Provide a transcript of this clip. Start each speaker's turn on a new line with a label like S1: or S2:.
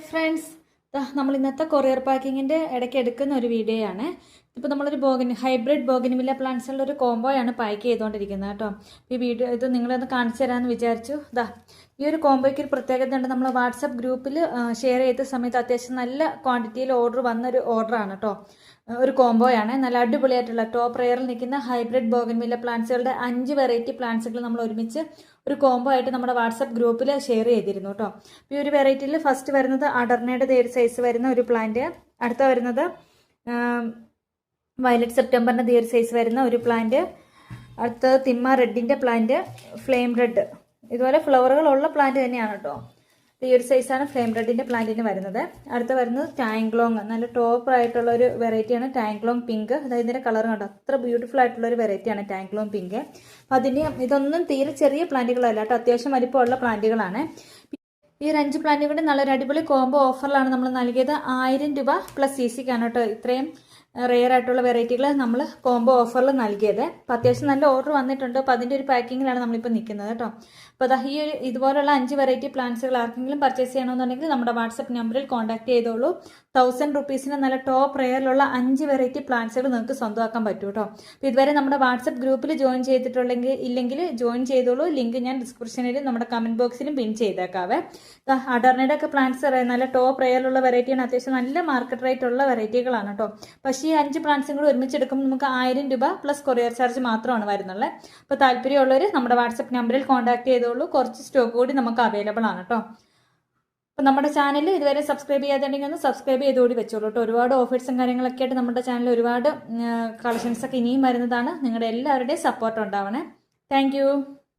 S1: Friends, നമ്മൾ ഇന്നത്തെ courier പാക്കിങ്ങിൻ്റെ ഇടയ്ക്ക് എടുക്കുന്ന ഒരു വീഡിയോ ആണ്. ഇപ്പോൾ നമ്മളൊരു ഹൈബ്രിഡ് ബോഗിനിവില്ല പ്ലാന്റ്സുള്ള ഒരു കോംബോയാണ് പാക്ക് ചെയ്തുകൊണ്ടിരിക്കുന്നത് കേട്ടോ. ഈ വീഡിയോ ഇത് നിങ്ങളൊന്ന് കാണിച്ചു തരാമെന്ന് വിചാരിച്ചു. ഈ ഒരു കോംബോയ്ക്ക് ഒരു പ്രത്യേകത ഉണ്ട്. നമ്മൾ വാട്സപ്പ് ഗ്രൂപ്പിൽ ഷെയർ ചെയ്ത സമയത്ത് അത്യാവശ്യം നല്ല ക്വാണ്ടിറ്റിയിൽ ഓർഡർ വന്നൊരു ഓർഡറാണ് കേട്ടോ. ഒരു കോംബോയാണ്. നല്ല അടിപൊളിയായിട്ടുള്ള ടോപ്പ് റെയറിൽ നിൽക്കുന്ന ഹൈബ്രിഡ് ബോഗിനിവില്ല പ്ലാന്റ്സുകളുടെ 5 വെറൈറ്റി പ്ലാന്റ്സുകൾ നമ്മൾ ഒരുമിച്ച് ഒരു കോംബോ ആയിട്ട് നമ്മുടെ വാട്സപ്പ് ഗ്രൂപ്പിൽ ഷെയർ ചെയ്തിരുന്നു കേട്ടോ. ഈ ഒരു വെറൈറ്റിയിൽ ഫസ്റ്റ് വരുന്നത് അഡർണയുടെ ഒരു സൈസ് വരുന്ന ഒരു പ്ലാന്റ്, അടുത്ത വരുന്നത് വയലറ്റ് സെപ്റ്റംബറിൻ്റെ ഒരു സൈസ് വരുന്ന ഒരു പ്ലാന്റ്, അടുത്തത് തിമ്മ റെഡിൻ്റെ പ്ലാന്റ്, ഫ്ലെയിം റെഡ്. ഇതുപോലെ ഫ്ലവറുകളുള്ള പ്ലാന്റ് തന്നെയാണ് കേട്ടോ. ഈ ഒരു സൈസാണ് ഫ്ലെയിം റെഡിൻ്റെ പ്ലാന്റിന് വരുന്നത്. അടുത്ത വരുന്നത് ടാങ്ക്ലോങ്, നല്ല ടോപ്പ് ആയിട്ടുള്ള ഒരു വെറൈറ്റിയാണ് ടാങ്ക്ലോങ് പിങ്ക്. അതായത് ഇതിൻ്റെ കളർ കണ്ടോ, അത്ര ബ്യൂട്ടിഫുൾ ആയിട്ടുള്ള ഒരു വെറൈറ്റിയാണ് ടാങ്ക്ലോങ് പിങ്ക്. അപ്പം അതിന് ഇതൊന്നും തീരെ ചെറിയ പ്ലാന്റുകളല്ല കേട്ടോ, അത്യാവശ്യം വലിപ്പമുള്ള പ്ലാന്റുകളാണ്. ഈ ഒരു 5 പ്ലാന്റുകളുടെ നല്ലൊരു അടിപൊളി കോംബോ ഓഫറിലാണ് നമ്മൾ നൽകിയത്. 1000 രൂപ പ്ലസ് CC ക്കാണ് കേട്ടോ ഇത്രയും റെയർ ആയിട്ടുള്ള വെറൈറ്റികൾ നമ്മൾ കോംബോ ഓഫറിൽ നൽകിയത്. അപ്പോൾ അത്യാവശ്യം നല്ല ഓർഡർ വന്നിട്ടുണ്ട്. അപ്പോൾ അതിൻ്റെ ഒരു പാക്കിങ്ങിലാണ് നമ്മളിപ്പോൾ നിൽക്കുന്നത് കേട്ടോ. അപ്പോൾ ഈ ഒരു ഇതുപോലുള്ള 5 വെറൈറ്റി പ്ലാന്റ്സുകൾ ആർക്കെങ്കിലും പർച്ചേസ് ചെയ്യണമെന്നുണ്ടെങ്കിൽ നമ്മുടെ വാട്സപ്പ് നമ്പറിൽ കോൺടാക്ട് ചെയ്തോളൂ. 1000 റുപ്പീസിന് നല്ല ടോപ്പ് റെയറിലുള്ള 5 വെറൈറ്റി പ്ലാന്റ്സുകൾ നിങ്ങൾക്ക് സ്വന്തമാക്കാൻ പറ്റും കേട്ടോ. അപ്പോൾ ഇതുവരെ നമ്മുടെ വാട്സപ്പ് ഗ്രൂപ്പിൽ ജോയിൻ ഇല്ലെങ്കിൽ ജോയിൻ ചെയ്തോളൂ. ലിങ്ക് ഞാൻ ഡിസ്ക്രിപ്ഷനിലും നമ്മുടെ കമൻറ്റ് ബോക്സിലും പിൻ ചെയ്തേക്കാവേ. അഡർണയുടെ ഒക്കെ പ്ലാന്റ്സ് നല്ല ടോപ്പ് റെയറിലുള്ള വെറൈറ്റിയാണ്. അത്യാവശ്യം നല്ല മാർക്കറ്റ് റേറ്റ് ഉള്ള വെറൈറ്റികളാണ് കേട്ടോ. പക്ഷേ ഈ 5 പ്ലാന്റ്സും കൂടി ഒരുമിച്ചെടുക്കുമ്പോൾ നമുക്ക് 1000 രൂപ പ്ലസ് കൊറിയർ ചാർജ് മാത്രമാണ് വരുന്നുള്ളത്. അപ്പോൾ താല്പര്യമുള്ളവർ നമ്മുടെ വാട്സപ്പ് നമ്പറിൽ കോൺടാക്ട് ചെയ്തോളൂ. കുറച്ച് സ്റ്റോക്ക് കൂടി നമുക്ക് അവൈലബിൾ ആണ് കേട്ടോ. അപ്പോൾ നമ്മുടെ ചാനൽ ഇതുവരെ സബ്സ്ക്രൈബ് ചെയ്യാതുണ്ടെങ്കിൽ ഒന്ന് സബ്സ്ക്രൈബ് ചെയ്തുകൂടി വെച്ചോളൂ കേട്ടോ. ഒരുപാട് ഓഫേഴ്സും കാര്യങ്ങളൊക്കെ ആയിട്ട് നമ്മുടെ ചാനലിൽ ഒരുപാട് കളക്ഷൻസൊക്കെ ഇനിയും വരുന്നതാണ്. നിങ്ങളുടെ എല്ലാവരുടെയും സപ്പോർട്ട് ഉണ്ടാവണേ. താങ്ക്